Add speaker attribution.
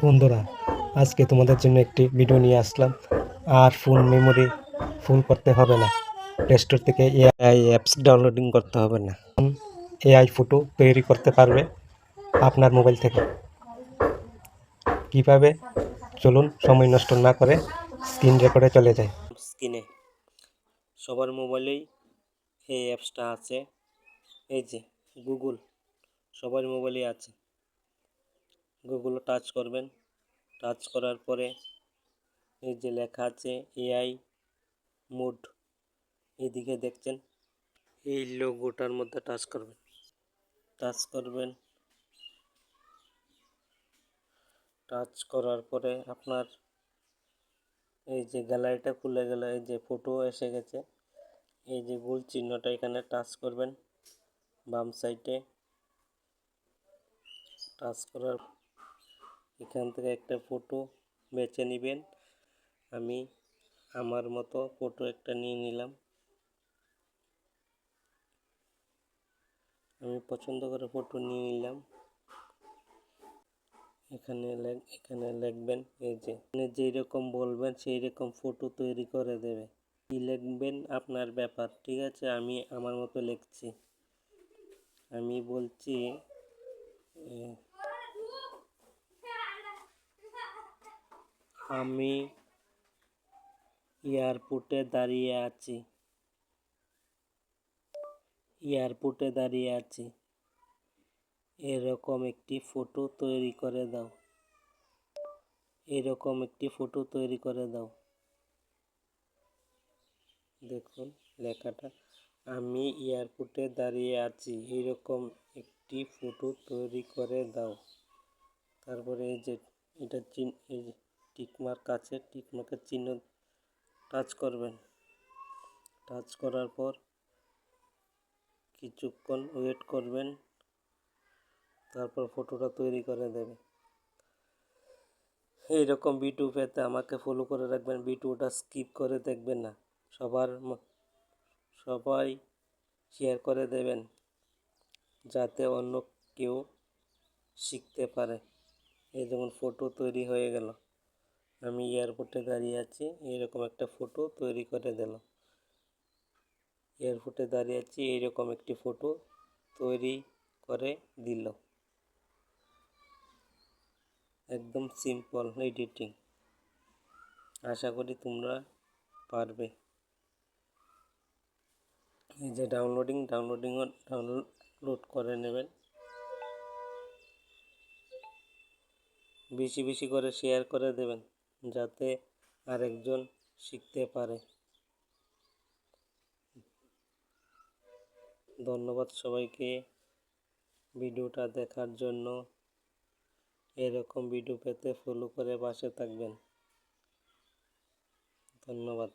Speaker 1: বন্ধুরা, আজকে তোমাদের জন্য একটি ভিডিও নিয়ে আসলাম। আর ফোন মেমোরি ফুল করতে হবে না, প্লে স্টোর থেকে এআই অ্যাপস ডাউনলোডিং করতে হবে না। এআই ফটো তৈরি করতে পারবে আপনার মোবাইল থেকে। কিভাবে? চলুন সময় নষ্ট না করে স্ক্রিন রেকর্ডে চলে যায়। স্ক্রিনে সবার মোবাইলেই এই অ্যাপসটা আছে। এই যে গুগল, সবার মোবাইলেই আছে। গুগল টাচ করবেন, টাচ করার পরে এই যে লেখা আছে এআই মোড, এদিকে দেখছেন, এই লোগোটার মধ্যে টাচ করবেন। টাচ করার পরে আপনার এই যে গ্যালারিটা খুলে গেল, এই যে ফটো এসে গেছে। এই যে গোল চিহ্নটা, এখানে টাচ করবেন বাম সাইডে। টাচ করার এখান থেকে একটা ফটো বেছে নেবেন। আমি আমার মতো ফটো একটা নিয়ে নিলাম। আমি পছন্দ করে ফটো নিয়ে নিলাম। এখানে লিখবেন, এই যে যেই রকম বলবেন সেই রকম ফটো তৈরি করে দেবে। কি লিখবেন আপনার ব্যাপার, ঠিক আছে? আমি আমার মতো লিখছি। আমি বলছি আমি এয়ারপোর্টে দাঁড়িয়ে আছি, এরকম একটি ফটো তৈরি করে দাও। দেখুন লেখাটা, আমি এয়ারপোর্টে দাঁড়িয়ে আছি, এরকম একটি ফটো তৈরি করে দাও। তারপরে এই যে এটা এই যে টিকমার্ক আছে, টিকমার্কের চিহ্ন টাচ করবেন। টাচ করার পর কিছুক্ষণ ওয়েট করবেন, তারপর ফটোটা তৈরি করে দেবে। এইরকম ভিডিও পেতে আমাকে ফলো করে রাখবেন, ভিডিওটা স্কিপ করে দেখবেন না। সবাই শেয়ার করে দেবেন, যাতে অন্য কেউ শিখতে পারে। এই যেমন ফটো তৈরি হয়ে গেল, আমি এয়ারপোর্টে দাঁড়িয়ে আছি, এরকম একটা ফটো তৈরি করে দিল। এয়ারপোর্টে দাঁড়িয়ে আছি, এইরকম একটি ফটো তৈরি করে দিল। একদম সিম্পল এডিটিং। আশা করি তোমরা পারবে। এই যে ডাউনলোড করে নেবেন। বেশি বেশি করে শেয়ার করে দেবেন, যাতে আরেকজন শিখতে পারে। ধন্যবাদ সবাইকে ভিডিওটা দেখার জন্য। এরকম ভিডিও পেতে ফলো করে পাশে থাকবেন। ধন্যবাদ।